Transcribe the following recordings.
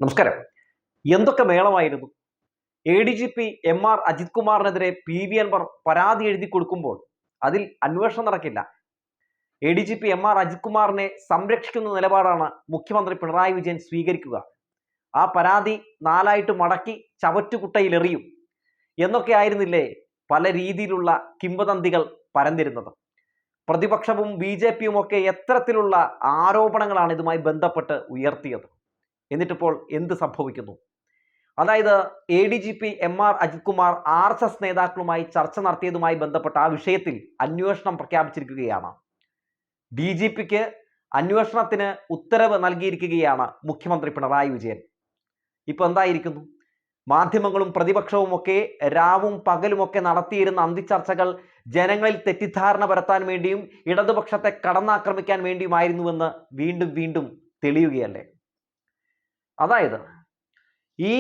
നമസ്കാരം. എന്തൊക്കെ മേളമായിരുന്നു! A D G P M R Ajith കുമാറിനെതിരെ പി വി അൻവർ പരാതി എഴുതി കൊടുക്കുമ്പോൾ അതിൽ അന്വേഷണം നടക്കില്ല. A D G P M R Ajith കുമാറിനെ സംരക്ഷിക്കുന്ന നിലപാടാണ് മുഖ്യമന്ത്രി പിണറായി വിജയൻ സ്വീകരിക്കുക. ആ പരാതി നാലായിട്ട് മടക്കി ചവറ്റുകുട്ടയിലെറിയും എന്നൊക്കെ ആയിരുന്നില്ലേ പല രീതിയിലുള്ള കിംവദന്തികൾ പരന്നിരുന്നത്. പ്രതിപക്ഷവും ബി ജെ പിയും ഒക്കെ എത്തരത്തിലുള്ള ആരോപണങ്ങളാണ് ഇതുമായി ബന്ധപ്പെട്ട് ഉയർത്തിയത്. എന്നിട്ടിപ്പോൾ എന്ത് സംഭവിക്കുന്നു? അതായത് A D G P M R Ajith Kumar R S S നേതാക്കളുമായി ചർച്ച നടത്തിയതുമായി ബന്ധപ്പെട്ട ആ വിഷയത്തിൽ അന്വേഷണം പ്രഖ്യാപിച്ചിരിക്കുകയാണ്. ഡി ജി പിക്ക് അന്വേഷണത്തിന് ഉത്തരവ് നൽകിയിരിക്കുകയാണ് മുഖ്യമന്ത്രി പിണറായി വിജയൻ. ഇപ്പൊ എന്തായിരിക്കുന്നു? മാധ്യമങ്ങളും പ്രതിപക്ഷവും ഒക്കെ രാവും പകലുമൊക്കെ നടത്തിയിരുന്ന അന്തിച്ചർച്ചകൾ ജനങ്ങളിൽ തെറ്റിദ്ധാരണ പരത്താൻ വേണ്ടിയും ഇടതുപക്ഷത്തെ കടന്നാക്രമിക്കാൻ വേണ്ടിയുമായിരുന്നുവെന്ന് വീണ്ടും വീണ്ടും തെളിയുകയല്ലേ. അതായത് ഈ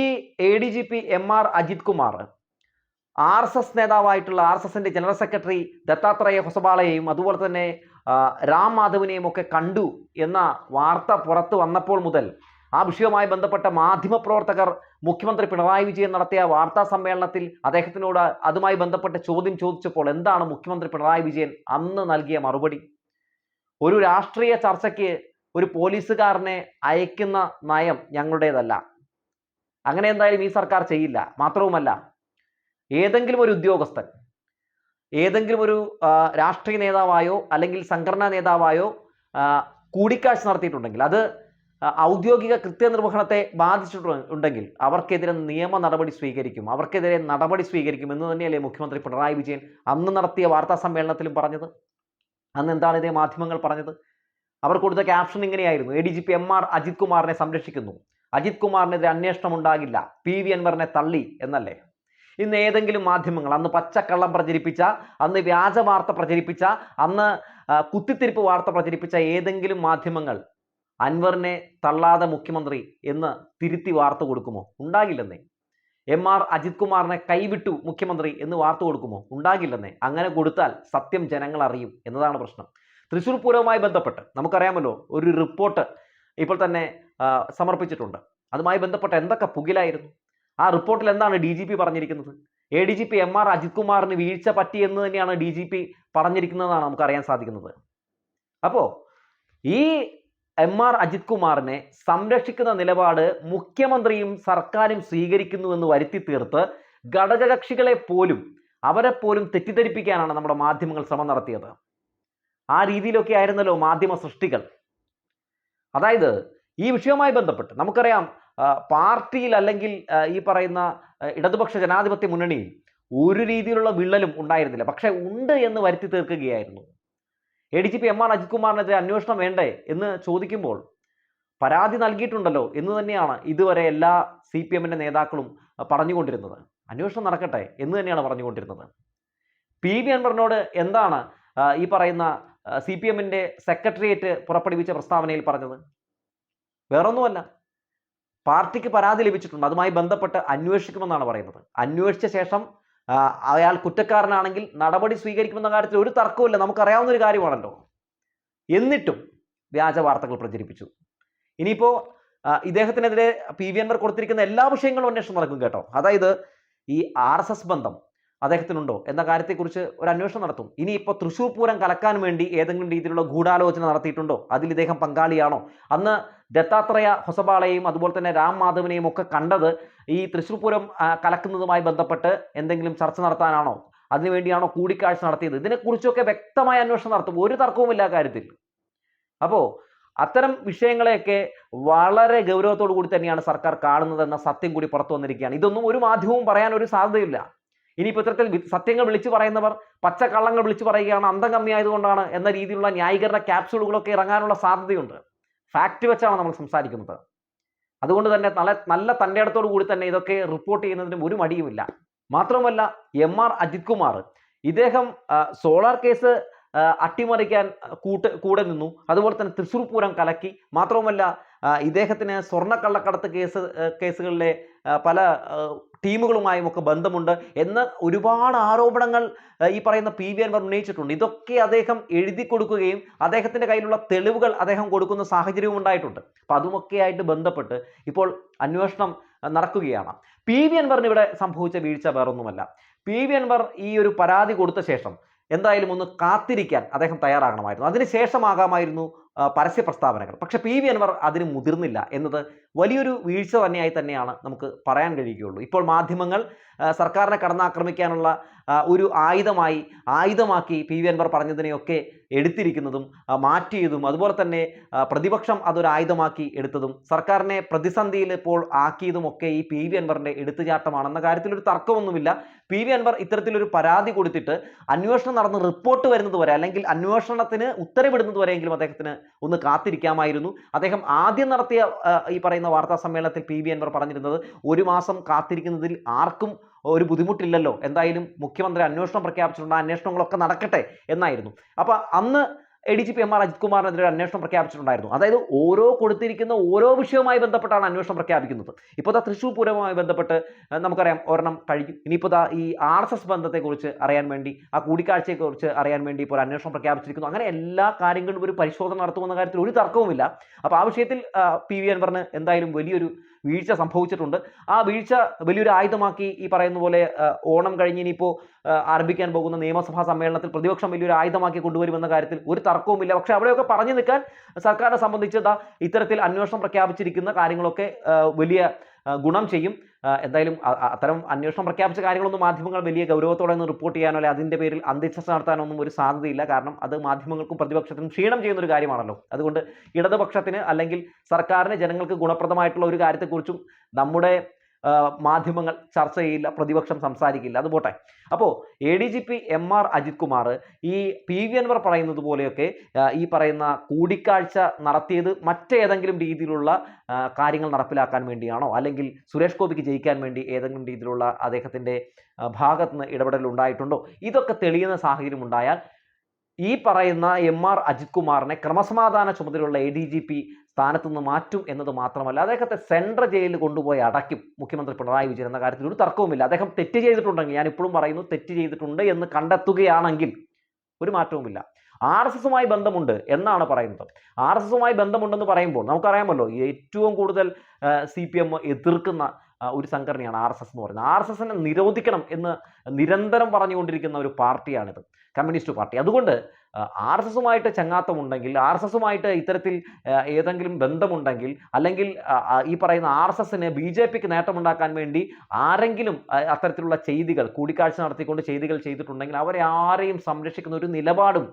A D G P M R Ajith Kumar R S S നേതാവായിട്ടുള്ള ആർ എസ് എസിന്റെ ജനറൽ സെക്രട്ടറി ദത്താത്രേയ ഹൊസബാളയെയും അതുപോലെ തന്നെ രാം മാധവിനെയും ഒക്കെ കണ്ടു എന്ന വാർത്ത പുറത്തു വന്നപ്പോൾ മുതൽ ആ വിഷയവുമായി ബന്ധപ്പെട്ട മാധ്യമപ്രവർത്തകർ മുഖ്യമന്ത്രി പിണറായി വിജയൻ നടത്തിയ വാർത്താ സമ്മേളനത്തിൽ അദ്ദേഹത്തിനോട് അതുമായി ബന്ധപ്പെട്ട ചോദ്യം ചോദിച്ചപ്പോൾ എന്താണ് മുഖ്യമന്ത്രി പിണറായി വിജയൻ അന്ന് നൽകിയ മറുപടി? ഒരു രാഷ്ട്രീയ ചർച്ചയ്ക്ക് ഒരു പോലീസുകാരനെ അയക്കുന്ന നയം ഞങ്ങളുടേതല്ല. അങ്ങനെ എന്തായാലും ഈ സർക്കാർ ചെയ്യില്ല. മാത്രവുമല്ല, ഏതെങ്കിലും ഒരു ഉദ്യോഗസ്ഥൻ ഏതെങ്കിലും ഒരു രാഷ്ട്രീയ നേതാവായോ അല്ലെങ്കിൽ സംഘടനാ നേതാവായോ കൂടിക്കാഴ്ച നടത്തിയിട്ടുണ്ടെങ്കിൽ അത് ഔദ്യോഗിക കൃത്യനിർവഹണത്തെ ബാധിച്ചിട്ടുണ്ടെങ്കിൽ അവർക്കെതിരെ നിയമ നടപടി സ്വീകരിക്കും, അവർക്കെതിരെ നടപടി സ്വീകരിക്കും എന്ന് തന്നെയല്ലേ മുഖ്യമന്ത്രി പിണറായി വിജയൻ അന്ന് നടത്തിയ വാർത്താ സമ്മേളനത്തിലും പറഞ്ഞത്? അന്ന് എന്താണ് ഇതേ മാധ്യമങ്ങൾ പറഞ്ഞത്? അവർ കൊടുത്ത ക്യാപ്ഷൻ ഇങ്ങനെയായിരുന്നു: A D G P M R Ajith കുമാറിനെ സംരക്ഷിക്കുന്നു, അജിത് കുമാറിനെതിരെ അന്വേഷണം ഉണ്ടാകില്ല, പി വി അൻവറിനെ തള്ളി എന്നല്ലേ. ഇന്ന് ഏതെങ്കിലും മാധ്യമങ്ങൾ അന്ന് പച്ചക്കള്ളം പ്രചരിപ്പിച്ച, അന്ന് വ്യാജ വാർത്ത പ്രചരിപ്പിച്ച, അന്ന് കുത്തിത്തിരിപ്പ് വാർത്ത പ്രചരിപ്പിച്ച ഏതെങ്കിലും മാധ്യമങ്ങൾ അൻവറിനെ തള്ളാതെ മുഖ്യമന്ത്രി എന്ന് തിരുത്തി വാർത്ത കൊടുക്കുമോ? ഉണ്ടാകില്ലെന്നേ. എം ആർ അജിത് കുമാറിനെ കൈവിട്ടു മുഖ്യമന്ത്രി എന്ന് വാർത്ത കൊടുക്കുമോ? ഉണ്ടാകില്ലെന്നേ. അങ്ങനെ കൊടുത്താൽ സത്യം ജനങ്ങൾ അറിയും എന്നതാണ് പ്രശ്നം. തൃശ്ശൂർ പൂരവുമായി ബന്ധപ്പെട്ട് നമുക്കറിയാമല്ലോ, ഒരു റിപ്പോർട്ട് ഇപ്പോൾ തന്നെ സമർപ്പിച്ചിട്ടുണ്ട്. അതുമായി ബന്ധപ്പെട്ട് എന്തൊക്കെ പുകിലായിരുന്നു! ആ റിപ്പോർട്ടിൽ എന്താണ് ഡി ജി പി പറഞ്ഞിരിക്കുന്നത്? A D G P M R Ajith കുമാറിന് വീഴ്ച പറ്റി എന്ന് തന്നെയാണ് ഡി ജി പി പറഞ്ഞിരിക്കുന്നതെന്നാണ് നമുക്ക് അറിയാൻ സാധിക്കുന്നത്. അപ്പോൾ ഈ എം ആർ അജിത് കുമാറിനെ സംരക്ഷിക്കുന്ന നിലപാട് മുഖ്യമന്ത്രിയും സർക്കാരും സ്വീകരിക്കുന്നുവെന്ന് വരുത്തി തീർത്ത് ഘടകകക്ഷികളെ പോലും അവരെ പോലും തെറ്റിദ്ധരിപ്പിക്കാനാണ് നമ്മുടെ മാധ്യമങ്ങൾ ശ്രമം നടത്തിയത്. ആ രീതിയിലൊക്കെ ആയിരുന്നല്ലോ മാധ്യമ സൃഷ്ടികൾ. അതായത് ഈ വിഷയവുമായി ബന്ധപ്പെട്ട് നമുക്കറിയാം, പാർട്ടിയിൽ അല്ലെങ്കിൽ ഈ പറയുന്ന ഇടതുപക്ഷ ജനാധിപത്യ മുന്നണിയിൽ ഒരു രീതിയിലുള്ള വിള്ളലും ഉണ്ടായിരുന്നില്ല. പക്ഷെ ഉണ്ട് എന്ന് വരുത്തി തീർക്കുകയായിരുന്നു. A D G P M R Ajith കുമാറിനെതിരെ അന്വേഷണം വേണ്ടേ എന്ന് ചോദിക്കുമ്പോൾ പരാതി നൽകിയിട്ടുണ്ടല്ലോ എന്ന് തന്നെയാണ് ഇതുവരെ എല്ലാ സി പി എമ്മിന്റെ നേതാക്കളും പറഞ്ഞുകൊണ്ടിരുന്നത്. അന്വേഷണം നടക്കട്ടെ എന്ന് തന്നെയാണ് പറഞ്ഞുകൊണ്ടിരുന്നത്. പി വി അൻവറിനോട് എന്താണ് ഈ പറയുന്ന സി പി എമ്മിന്റെ സെക്രട്ടേറിയറ്റ് പുറപ്പെടുവിച്ച പ്രസ്താവനയിൽ പറഞ്ഞത്? വേറൊന്നുമല്ല, പാർട്ടിക്ക് പരാതി ലഭിച്ചിട്ടുണ്ട്, അതുമായി ബന്ധപ്പെട്ട് അന്വേഷിക്കുമെന്നാണ് പറയുന്നത്. അന്വേഷിച്ച ശേഷം അയാൾ കുറ്റക്കാരനാണെങ്കിൽ നടപടി സ്വീകരിക്കുമെന്ന കാര്യത്തിൽ ഒരു തർക്കവുമില്ല, നമുക്കറിയാവുന്ന ഒരു കാര്യമാണല്ലോ. എന്നിട്ടും വ്യാജ വാർത്തകൾ പ്രചരിപ്പിച്ചു. ഇനിയിപ്പോ ഇദ്ദേഹത്തിനെതിരെ പി വി അൻവർ കൊടുത്തിരിക്കുന്ന എല്ലാ വിഷയങ്ങളും അന്വേഷണം നടക്കും കേട്ടോ. അതായത് ഈ ആർ എസ് എസ് ബന്ധം അദ്ദേഹത്തിനുണ്ടോ എന്ന കാര്യത്തെക്കുറിച്ച് ഒരു അന്വേഷണം നടത്തും. ഇനിയിപ്പോൾ തൃശ്ശൂർ പൂരം കലക്കാൻ വേണ്ടി ഏതെങ്കിലും രീതിയിലുള്ള ഗൂഢാലോചന നടത്തിയിട്ടുണ്ടോ, അതിൽ ഇദ്ദേഹം പങ്കാളിയാണോ? അന്ന് ദത്താത്രേയ ഹൊസബാളയെയും അതുപോലെ തന്നെ രാം മാധവിനെയും ഒക്കെ കണ്ടത് ഈ തൃശ്ശൂർ പൂരം കലക്കുന്നതുമായി ബന്ധപ്പെട്ട് എന്തെങ്കിലും ചർച്ച നടത്താനാണോ, അതിനുവേണ്ടിയാണോ കൂടിക്കാഴ്ച നടത്തിയത്? ഇതിനെക്കുറിച്ചൊക്കെ വ്യക്തമായ അന്വേഷണം നടത്തും, ഒരു തർക്കവുമില്ല കാര്യത്തിൽ. അപ്പോൾ അത്തരം വിഷയങ്ങളെയൊക്കെ വളരെ ഗൗരവത്തോടു കൂടി തന്നെയാണ് സർക്കാർ കാണുന്നതെന്ന സത്യം കൂടി പുറത്തു വന്നിരിക്കുകയാണ്. ഇതൊന്നും ഒരു മാധ്യമവും പറയാൻ ഒരു സാധ്യതയില്ല. ഇനിയിപ്പോൾ ഇത്തരത്തിൽ സത്യങ്ങൾ വിളിച്ചു പറയുന്നവർ പച്ചക്കള്ളങ്ങൾ വിളിച്ചു പറയുകയാണ്, അന്തം കമ്മിയായതുകൊണ്ടാണ് എന്ന രീതിയിലുള്ള ന്യായീകരണ ക്യാപ്സ്യൂളുകളൊക്കെ ഇറങ്ങാനുള്ള സാധ്യതയുണ്ട്. ഫാക്ട് വെച്ചാണ് നമ്മൾ സംസാരിക്കുന്നത്. അതുകൊണ്ട് തന്നെ നല്ല തൻ്റെ ഇടത്തോടു കൂടി തന്നെ ഇതൊക്കെ റിപ്പോർട്ട് ചെയ്യുന്നതിനും ഒരു മടിയുമില്ല. മാത്രമല്ല, എം ആർ അജിത് കുമാർ ഇദ്ദേഹം സോളാർ കേസ് അട്ടിമറിക്കാൻ കൂടെ നിന്നു, അതുപോലെ തന്നെ തൃശ്ശൂർ പൂരം കലക്കി. മാത്രവുമല്ല, ഇദ്ദേഹത്തിന് സ്വർണ്ണക്കള്ളക്കടത്ത് കേസുകളിലെ പല ടീമുകളുമായും ഒക്കെ ബന്ധമുണ്ട് എന്ന ഒരുപാട് ആരോപണങ്ങൾ ഈ പറയുന്ന പി.വി. അൻവർ ഉന്നയിച്ചിട്ടുണ്ട്. ഇതൊക്കെ അദ്ദേഹം എഴുതി കൊടുക്കുകയും അദ്ദേഹത്തിന്റെ കയ്യിലുള്ള തെളിവുകൾ അദ്ദേഹം കൊടുക്കുന്ന സാഹചര്യവും ഉണ്ടായിട്ടുണ്ട്. അപ്പൊ അതുമൊക്കെയായിട്ട് ബന്ധപ്പെട്ട് ഇപ്പോൾ അന്വേഷണം നടക്കുകയാണ്. പി.വി. അൻവറിന് ഇവിടെ സംഭവിച്ച വീഴ്ച വേറൊന്നുമല്ല. പി.വി. അൻവർ ഈ ഒരു പരാതി കൊടുത്ത ശേഷം എന്തായാലും ഒന്ന് കാത്തിരിക്കാൻ അദ്ദേഹം തയ്യാറാകണമായിരുന്നു. അതിനുശേഷമാകാമായിരുന്നു പരസ്യ പ്രസ്താവനകൾ. പക്ഷെ പി.വി. അൻവർ അതിന് മുതിർന്നില്ല എന്നത് വലിയൊരു വീഴ്ച തന്നെയാണ് നമുക്ക് പറയാൻ കഴിയുകയുള്ളൂ. ഇപ്പോൾ മാധ്യമങ്ങൾ സർക്കാരിനെ കടന്നാക്രമിക്കാനുള്ള ഒരു ആയുധമാക്കി പി.വി. അൻവർ പറഞ്ഞതിനെയൊക്കെ എടുത്തിരിക്കുന്നതും മാറ്റിയതും, അതുപോലെ തന്നെ പ്രതിപക്ഷം അതൊരു ആയുധമാക്കി എടുത്തതും, സർക്കാരിനെ പ്രതിസന്ധിയിൽ ഇപ്പോൾ ആക്കിയതുമൊക്കെ ഈ പി.വി. അൻവറിന്റെ എടുത്തുചാട്ടമാണെന്ന കാര്യത്തിൽ ഒരു തർക്കമൊന്നുമില്ല. പി.വി. അൻവർ ഇത്തരത്തിലൊരു പരാതി കൊടുത്തിട്ട് അന്വേഷണം നടന്ന് റിപ്പോർട്ട് വരുന്നത് വരെ, അല്ലെങ്കിൽ അന്വേഷണത്തിന് ഉത്തരവിടുന്നത് വരെയെങ്കിലും അദ്ദേഹത്തിന് ഒന്ന് കാത്തിരിക്കാമായിരുന്നു. അദ്ദേഹം ആദ്യം നടത്തിയ ഈ പറയുന്ന വാർത്താ സമ്മേളനത്തിൽ പി.വി. അൻവർ പറഞ്ഞിരുന്നത് 1 മാസം കാത്തിരിക്കുന്നതിൽ ആർക്കും ഒരു ബുദ്ധിമുട്ടില്ലല്ലോ, എന്തായാലും മുഖ്യമന്ത്രി അന്വേഷണം പ്രഖ്യാപിച്ചിട്ടുണ്ട്, അന്വേഷണങ്ങളൊക്കെ നടക്കട്ടെ എന്നായിരുന്നു. അപ്പൊ അന്ന് ADGP MR അജിത് കുമാറിനെതിരെ അന്വേഷണം പ്രഖ്യാപിച്ചിട്ടുണ്ടായിരുന്നു. അതായത് കൊടുത്തിരിക്കുന്ന ഓരോ വിഷയവുമായി ബന്ധപ്പെട്ടാണ് അന്വേഷണം പ്രഖ്യാപിക്കുന്നത്. ഇപ്പോൾ തൃശ്ശൂർ പൂരവുമായി ബന്ധപ്പെട്ട് നമുക്കറിയാം ഒരെണ്ണം കഴിഞ്ഞു. ഇനിയിപ്പോൾ ഈ RSS ബന്ധത്തെക്കുറിച്ച് അറിയാൻ വേണ്ടി, ആ കൂടിക്കാഴ്ചയെക്കുറിച്ച് അറിയാൻ വേണ്ടി ഇപ്പോൾ അന്വേഷണം പ്രഖ്യാപിച്ചിരിക്കുന്നു. അങ്ങനെ എല്ലാ കാര്യങ്ങളും ഒരു പരിശോധന നടത്തുമെന്ന കാര്യത്തിൽ ഒരു തർക്കവുമില്ല. അപ്പോൾ ആ വിഷയത്തിൽ പി.വി. അൻവറിന് എന്തായാലും വലിയൊരു വീഴ്ച സംഭവിച്ചിട്ടുണ്ട്. ആ വീഴ്ച വലിയൊരു ആയുധമാക്കി ഈ പറയുന്ന പോലെ ഓണം കഴിഞ്ഞ് ഇനിയിപ്പോൾ ആരംഭിക്കാൻ പോകുന്ന നിയമസഭാ സമ്മേളനത്തിൽ പ്രതിപക്ഷം വലിയൊരു ആയുധമാക്കി കൊണ്ടുവരുമെന്ന കാര്യത്തിൽ ഒരു തർക്കവുമില്ല. പക്ഷെ അവിടെയൊക്കെ പറഞ്ഞു നിൽക്കാൻ സർക്കാരിനെ സംബന്ധിച്ച് ഇത്തരത്തിൽ അന്വേഷണം പ്രഖ്യാപിച്ചിരിക്കുന്ന കാര്യങ്ങളൊക്കെ വലിയ ഗുണം ചെയ്യും. എന്തായാലും അത്തരം അന്വേഷണം പ്രഖ്യാപിച്ച കാര്യങ്ങളൊന്നും മാധ്യമങ്ങൾ വലിയ ഗൗരവത്തോടെ ഒന്ന് റിപ്പോർട്ട് ചെയ്യാനോ അല്ലെ അതിന്റെ പേരിൽ അന്ത്യചർച്ച നടത്താനൊന്നും ഒരു സാധ്യതയില്ല. കാരണം അത് മാധ്യമങ്ങൾക്കും പ്രതിപക്ഷത്തിനും ക്ഷീണം ചെയ്യുന്ന ഒരു കാര്യമാണല്ലോ. അതുകൊണ്ട് ഇടതുപക്ഷത്തിന് അല്ലെങ്കിൽ സർക്കാരിന് ജനങ്ങൾക്ക് ഗുണപ്രദമായിട്ടുള്ള ഒരു കാര്യത്തെക്കുറിച്ചും നമ്മുടെ മാധ്യമങ്ങൾ ചർച്ച ചെയ്യില്ല, പ്രതിപക്ഷം സംസാരിക്കില്ല. അത് പോട്ടെ. അപ്പോൾ ADGP MR അജിത് കുമാർ ഈ പി.വി. അൻവർ പറയുന്നത് പോലെയൊക്കെ ഈ പറയുന്ന കൂടിക്കാഴ്ച നടത്തിയത് മറ്റേതെങ്കിലും രീതിയിലുള്ള കാര്യങ്ങൾ നടപ്പിലാക്കാൻ വേണ്ടിയാണോ, അല്ലെങ്കിൽ സുരേഷ് ഗോപിക്ക് ജയിക്കാൻ വേണ്ടി ഏതെങ്കിലും രീതിയിലുള്ള അദ്ദേഹത്തിന്റെ ഭാഗത്ത് നിന്ന് ഇടപെടൽ ഉണ്ടായിട്ടുണ്ടോ, ഇതൊക്കെ തെളിയുന്ന സാഹചര്യം ഉണ്ടായാൽ ഈ പറയുന്ന MR അജിത് കുമാറിനെ ക്രമസമാധാന ചുമതലയുള്ള ADGP സ്ഥാനത്ത് നിന്ന് മാറ്റും എന്നത് മാത്രമല്ല, അദ്ദേഹത്തെ സെൻട്രൽ ജയിലിൽ കൊണ്ടുപോയി അടയ്ക്കും മുഖ്യമന്ത്രി പിണറായി വിജയൻ എന്ന കാര്യത്തിൽ ഒരു തർക്കവുമില്ല. അദ്ദേഹം തെറ്റ് ചെയ്തിട്ടുണ്ടെങ്കിൽ, ഞാൻ ഇപ്പോഴും പറയുന്നു, തെറ്റ് ചെയ്തിട്ടുണ്ട് എന്ന് കണ്ടെത്തുകയാണെങ്കിൽ ഒരു മാറ്റവുമില്ല. RSSുമായി ബന്ധമുണ്ട് എന്നാണ് പറയുന്നത്. RSSുമായി ബന്ധമുണ്ടെന്ന് പറയുമ്പോൾ നമുക്കറിയാമല്ലോ, ഏറ്റവും കൂടുതൽ CPM എതിർക്കുന്ന ഒരു സംഘടനയാണ് RSS എന്ന് പറയുന്നത്. RSSനെ നിരോധിക്കണം എന്ന് നിരന്തരം പറഞ്ഞുകൊണ്ടിരിക്കുന്ന ഒരു പാർട്ടിയാണിത്, കമ്മ്യൂണിസ്റ്റ് പാർട്ടി. അതുകൊണ്ട് RSSുമായിട്ട് ചങ്ങാത്തമുണ്ടെങ്കിൽ, RSSുമായിട്ട് ഇത്തരത്തിൽ ഏതെങ്കിലും ബന്ധമുണ്ടെങ്കിൽ, അല്ലെങ്കിൽ ഈ പറയുന്ന RSSന് BJPക്ക് നേട്ടമുണ്ടാക്കാൻ വേണ്ടി ആരെങ്കിലും അത്തരത്തിലുള്ള ചെയ്തികൾ, കൂടിക്കാഴ്ച നടത്തിക്കൊണ്ട് ചെയ്തികൾ ചെയ്തിട്ടുണ്ടെങ്കിൽ അവരെ ആരെയും സംരക്ഷിക്കുന്ന ഒരു നിലപാടും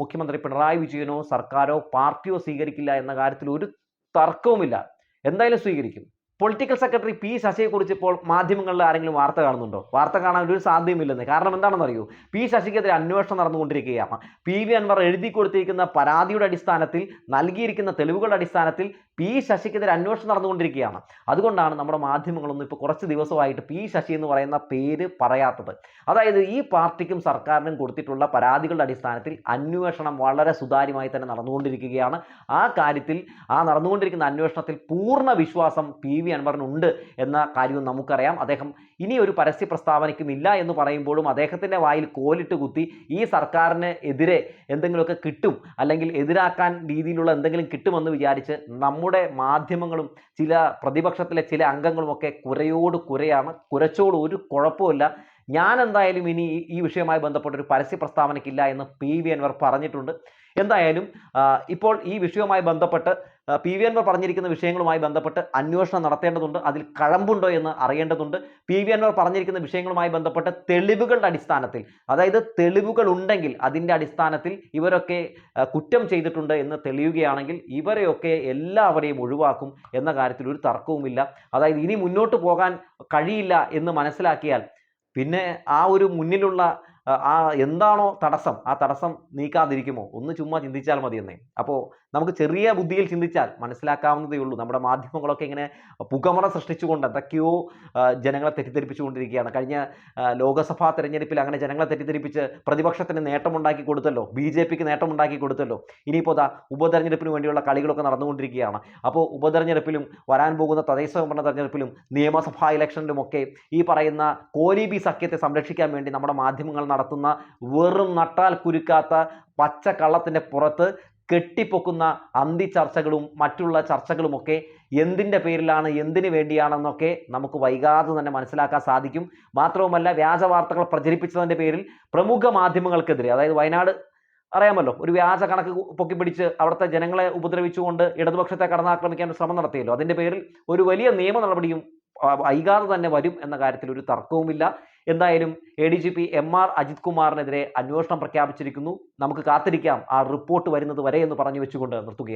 മുഖ്യമന്ത്രി പിണറായി വിജയനോ സർക്കാരോ പാർട്ടിയോ സ്വീകരിക്കില്ല എന്ന കാര്യത്തിൽ ഒരു തർക്കവുമില്ല. എന്തായാലും സ്വീകരിക്കും. Political secretary P. ശശിയെക്കുറിച്ച് ഇപ്പോൾ മാധ്യമങ്ങളിൽ ആരെങ്കിലും വാർത്ത കാണുന്നുണ്ടോ? വാർത്ത കാണാൻ ഒരു സാധ്യതയുമില്ലെന്ന്. കാരണം എന്താണെന്ന് അറിയൂ, P. ശശിക്കെതിരെ അന്വേഷണം നടന്നുകൊണ്ടിരിക്കുകയാണ്. P.V. അൻവർ എഴുതി കൊടുത്തിരിക്കുന്ന പരാതിയുടെ അടിസ്ഥാനത്തിൽ, നൽകിയിരിക്കുന്ന തെളിവുകളുടെ അടിസ്ഥാനത്തിൽ P. ശശിക്കെതിരെ അന്വേഷണം നടന്നുകൊണ്ടിരിക്കുകയാണ്. അതുകൊണ്ടാണ് നമ്മുടെ മാധ്യമങ്ങളൊന്നും ഇപ്പോൾ കുറച്ച് ദിവസമായിട്ട് P. ശശി എന്ന് പറയുന്ന പേര് പറയാത്തത്. അതായത് ഈ പാർട്ടിക്കും സർക്കാരിനും കൊടുത്തിട്ടുള്ള പരാതികളുടെ അടിസ്ഥാനത്തിൽ അന്വേഷണം വളരെ സുതാര്യമായി തന്നെ നടന്നുകൊണ്ടിരിക്കുകയാണ്. ആ കാര്യത്തിൽ, ആ നടന്നുകൊണ്ടിരിക്കുന്ന അന്വേഷണത്തിൽ പൂർണ്ണ വിശ്വാസം P.V. അൻവറിനുണ്ട് എന്ന കാര്യവും നമുക്കറിയാം. അദ്ദേഹം ഇനി ഒരു പരസ്യ പ്രസ്താവനയ്ക്കും ഇല്ല എന്ന് പറയുമ്പോഴും അദ്ദേഹത്തിന്റെ വായിൽ കോലിട്ട് കുത്തി ഈ സർക്കാരിന് എതിരെ എന്തെങ്കിലുമൊക്കെ കിട്ടും, അല്ലെങ്കിൽ എതിരാക്കാൻ രീതിയിലുള്ള എന്തെങ്കിലും കിട്ടുമെന്ന് വിചാരിച്ച് നമ്മുടെ മാധ്യമങ്ങളും ചില പ്രതിപക്ഷത്തിലെ ചില അംഗങ്ങളും ഒക്കെ കുരയാണ്. കുരച്ചോട് ഒരു കുഴപ്പമില്ല. ഞാൻ എന്തായാലും ഇനി ഈ വിഷയവുമായി ബന്ധപ്പെട്ട ഒരു പരസ്യ പ്രസ്താവനയ്ക്കില്ല എന്ന് P.V. അൻവർ പറഞ്ഞിട്ടുണ്ട്. എന്തായാലും ഇപ്പോൾ ഈ വിഷയവുമായി ബന്ധപ്പെട്ട് P.V. അൻവർ പറഞ്ഞിരിക്കുന്ന വിഷയങ്ങളുമായി ബന്ധപ്പെട്ട് അന്വേഷണം നടത്തേണ്ടതുണ്ട്. അതിൽ കഴമ്പുണ്ടോ എന്ന് അറിയേണ്ടതുണ്ട്. P.V. അൻവർ പറഞ്ഞിരിക്കുന്ന വിഷയങ്ങളുമായി ബന്ധപ്പെട്ട് തെളിവുകളുടെ അടിസ്ഥാനത്തിൽ, അതായത് തെളിവുകൾ ഉണ്ടെങ്കിൽ അതിൻ്റെ അടിസ്ഥാനത്തിൽ ഇവരൊക്കെ കുറ്റം ചെയ്തിട്ടുണ്ട് എന്ന് തെളിയുകയാണെങ്കിൽ ഇവരെയൊക്കെ എല്ലാവരെയും ഒഴിവാക്കും എന്ന കാര്യത്തിൽ ഒരു തർക്കവുമില്ല. അതായത് ഇനി മുന്നോട്ട് പോകാൻ കഴിയില്ല എന്ന് മനസ്സിലാക്കിയാൽ പിന്നെ ആ ഒരു മുന്നിലുള്ള ആ എന്താണോ തടസ്സം ആ തടസ്സം നീക്കാതിരിക്കുമോ? ഒന്ന് ചുമ്മാ ചിന്തിച്ചാൽ മതിയെന്നേ. അപ്പോൾ നമുക്ക് ചെറിയ ബുദ്ധിയിൽ ചിന്തിച്ചാൽ മനസ്സിലാക്കാവുന്നതേ ഉള്ളൂ. നമ്മുടെ മാധ്യമങ്ങളൊക്കെ ഇങ്ങനെ പുകമറ സൃഷ്ടിച്ചുകൊണ്ട് എന്തൊക്കെയോ ജനങ്ങളെ തെറ്റിദ്ധരിപ്പിച്ചുകൊണ്ടിരിക്കുകയാണ്. കഴിഞ്ഞ ലോക്സഭാ തെരഞ്ഞെടുപ്പിൽ അങ്ങനെ ജനങ്ങളെ തെറ്റിദ്ധരിപ്പിച്ച് പ്രതിപക്ഷത്തിന് നേട്ടമുണ്ടാക്കി കൊടുത്തല്ലോ, BJPക്ക് നേട്ടമുണ്ടാക്കി കൊടുത്തല്ലോ. ഇനിയിപ്പോൾ ദാ ഉപതെരഞ്ഞെടുപ്പിന് വേണ്ടിയുള്ള കളികളൊക്കെ നടന്നുകൊണ്ടിരിക്കുകയാണ്. അപ്പോൾ ഉപതെരഞ്ഞെടുപ്പിലും വരാൻ പോകുന്ന തദ്ദേശ സ്വയംഭരണ തെരഞ്ഞെടുപ്പിലും നിയമസഭാ ഇലക്ഷനിലുമൊക്കെ ഈ പറയുന്ന കോലീബി സഖ്യത്തെ സംരക്ഷിക്കാൻ വേണ്ടി നമ്മുടെ മാധ്യമങ്ങൾ നടത്തുന്ന വെറും നട്ടാൽ കുരുക്കാത്ത പച്ചക്കള്ളത്തിൻ്റെ പുറത്ത് കെട്ടിപ്പൊക്കുന്ന അന്തിച്ചർച്ചകളും മറ്റുള്ള ചർച്ചകളുമൊക്കെ എന്തിൻ്റെ പേരിലാണ്, എന്തിനു വേണ്ടിയാണെന്നൊക്കെ നമുക്ക് വൈകാതെ തന്നെ മനസ്സിലാക്കാൻ സാധിക്കും. മാത്രവുമല്ല, വ്യാജ വാർത്തകൾ പ്രചരിപ്പിച്ചതിൻ്റെ പേരിൽ പ്രമുഖ മാധ്യമങ്ങൾക്കെതിരെ, അതായത് വയനാട് അറിയാമല്ലോ, ഒരു വ്യാജ കണക്ക് പൊക്കിപ്പിടിച്ച് അവിടുത്തെ ജനങ്ങളെ ഉപദ്രവിച്ചുകൊണ്ട് ഇടതുപക്ഷത്തെ കടന്നാക്രമിക്കാൻ ശ്രമം നടത്തിയല്ലോ. അതിൻ്റെ പേരിൽ ഒരു വലിയ നിയമ നടപടിയും വൈകാതെ തന്നെ വരും എന്ന കാര്യത്തിൽ ഒരു തർക്കവുമില്ല. എന്തായാലും ADGP MR അജിത് കുമാറിനെതിരെ അന്വേഷണം പ്രഖ്യാപിച്ചിരിക്കുന്നു. നമുക്ക് കാത്തിരിക്കാം ആ റിപ്പോർട്ട് വരുന്നത് വരെ എന്ന് പറഞ്ഞു വെച്ചുകൊണ്ട് നിർത്തുകയാണ്.